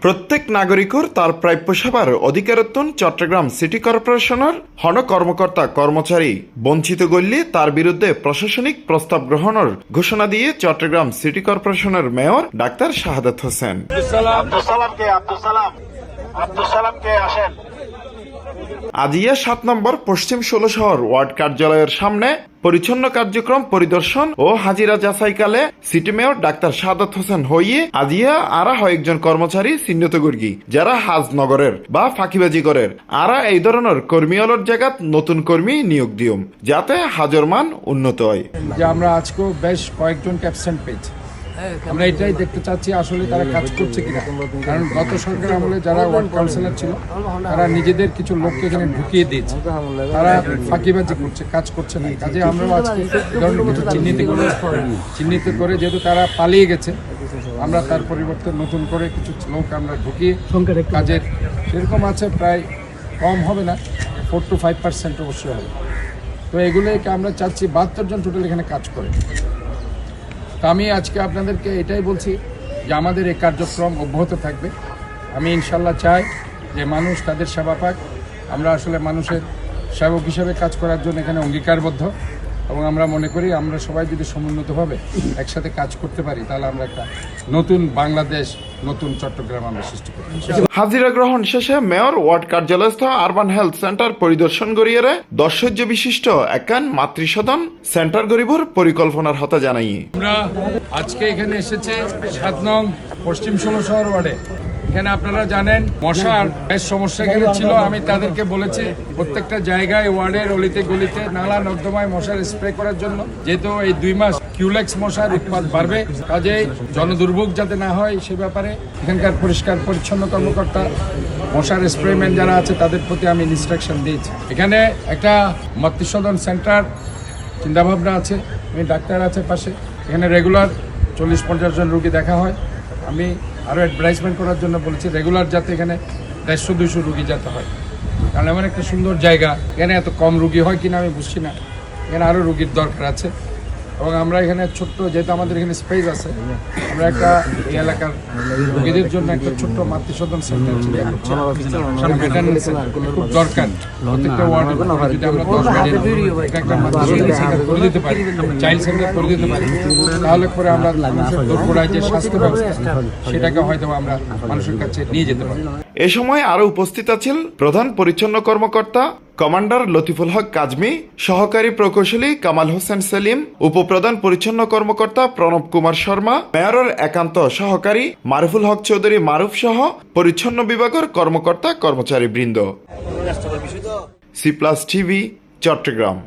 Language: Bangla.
প্রত্যেক নাগরিকৰ তাৰ প্ৰাপ্য সেৱাৰ অধিকাৰত্বন চট্টগ্রাম সিটি কর্পোরেশনের হন কর্মকর্তা কর্মচারী বঞ্চিত গল্লি তার বিরুদ্ধে প্রশাসনিক প্রস্তাব গ্রহণের ঘোষণা দিয়ে চট্টগ্রাম সিটি কর্পোরেশনের মেয়র ডাক্তার শাহাদাত হোসেন। আজিয়া 7 নম্বর পশ্চিম 16 শহর ওয়ার্ড কার্যালয়ের সামনে পরিচ্ছন্ন কার্যক্রম পরিদর্শন ও হাজিরা যাচাইকালে city mayor doctor Shahadat Hossain হইয়ে আজিয়া আরা একজন কর্মচারী চিহ্নিত করি যারা হাজনগরের বা ফাঁকিবাজি করের আরা এই ধরনের কর্মীওয়ালার জায়গাত নতুন কর্মী নিয়োগ দিয়ম যাতে হাজর মান উন্নত হয়। যে আমরা আজকেও বেশ কয়েকজন অ্যাবসেন্ট পেয়েছি, আমরা এটাই দেখতে চাচ্ছি আসলে তারা কাজ করছে কিনা। কারণ গত সরকার আমলে যারা ওয়ার্ড কাউন্সিলর ছিল তারা নিজেদের কিছু লোককে এখানে ঢুকিয়ে দিয়েছে, তারা ফাঁকিবাজি করছে, কাজ করছে না। কাজে আমরাও আজকে ধরনের কিছু চিহ্নিত করে যেহেতু তারা পালিয়ে গেছে, আমরা তার পরিবর্তে নতুন করে কিছু লোক আমরা ঢুকিয়ে কাজের সেরকম আছে, প্রায় কম হবে না, 4 to 5% অবশ্যই হবে। তো এগুলোকে আমরা চাচ্ছি 72 জন টোটাল এখানে কাজ করে। তো আমি আজকে আপনাদেরকে এটাই বলছি যে আমাদের এই কার্যক্রম অব্যাহত থাকবে। আমি ইনশাল্লাহ চাই যে মানুষ তাদের সেবা পাক। আমরা আসলে মানুষের সেবক হিসেবে কাজ করার জন্য এখানে অঙ্গীকারবদ্ধ এবং আমরা মনে করি আমরা সবাই যদি সমুন্নতভাবে একসাথে কাজ করতে পারি তাহলে আমরা একটা নতুন বাংলাদেশ, নতুন চট্টগ্রাম আমরা সৃষ্টি করি। হাজিরা গ্রহণ শেষে মেয়র ওয়ার্ড কার্যালয়স্থ আরবান হেলথ সেন্টার পরিদর্শন করিয়ে 10 সহ্য বিশিষ্ট একান মাতৃসদন সেন্টার গরিবর পরিকল্পনার হতা জানাই। আমরা আজকে এখানে এসেছে 7 নং পশ্চিম 16 শহর ওয়ার্ডে। এখানে আপনারা জানেন মশার বেশ সমস্যা এখানে ছিল। আমি তাদেরকে বলেছি প্রত্যেকটা জায়গায় ওয়ার্ডের অলিতে গলিতে নালা নর্দমায় মশার স্প্রে করার জন্য, যেহেতু এই 2 মাস কিউলেক্স মশার উৎপাদ বাড়বে, কাজে জনদুর্ভোগ যাতে না হয় সে ব্যাপারে এখানকার পরিষ্কার পরিচ্ছন্ন কর্মকর্তা, মশার স্প্রেম্যান যারা আছে তাদের প্রতি আমি ইনস্ট্রাকশন দিয়েছি। এখানে একটা মাতৃসদন সেন্টার চিন্তাভাবনা আছে, ডাক্তার আছে পাশে, এখানে রেগুলার 40-50 জন রোগী দেখা হয়। আমি আরও অ্যাডভার্টাইজমেন্ট করার জন্য বলেছি রেগুলার যাতে এখানে 150-200 রুগী যেতে হয়, কারণ এমন একটা সুন্দর জায়গা, এখানে এত কম রুগী হয় কিনা আমি বুঝছি না, এখানে আরও রুগীর দরকার আছে। এবং আমরা এখানে ছোট্ট, যেহেতু আমাদের এখানে স্পেস আছে, আমরা একটা এই এলাকার রোগীদের জন্য একটা ছোট্ট মাতৃসদন সেন্টার খুব দরকার। প্রত্যেকটা ওয়ার্ডে যদি আমরা 10 বেডের একটা মাতৃসদন সেন্টার করে দিতে পারি, চাইল্ড সেন্টার করে দিতে পারি, তাহলে পরে আমরা মানুষের দোরগোড়ায় যে স্বাস্থ্য ব্যবস্থা সেটাকে হয়তো আমরা মানুষের কাছে নিয়ে যেতে পারি। এ সময় আরো উপস্থিত আছেন প্রধান পরিচ্ছন্ন কর্মকর্তা কমান্ডার লতিফুল হক কাজমি, সহকারী প্রকৌশলী কামাল হোসেন সেলিম, উপপ্রধান পরিচ্ছন্ন কর্মকর্তা প্রণব কুমার শর্মা, মেয়রের একান্ত সহকারী মারুফুল হক চৌধুরী মারুফ সহ পরিচ্ছন্ন বিভাগের কর্মকর্তা কর্মচারী বৃন্দ। সি+ টিভি, চট্টগ্রাম।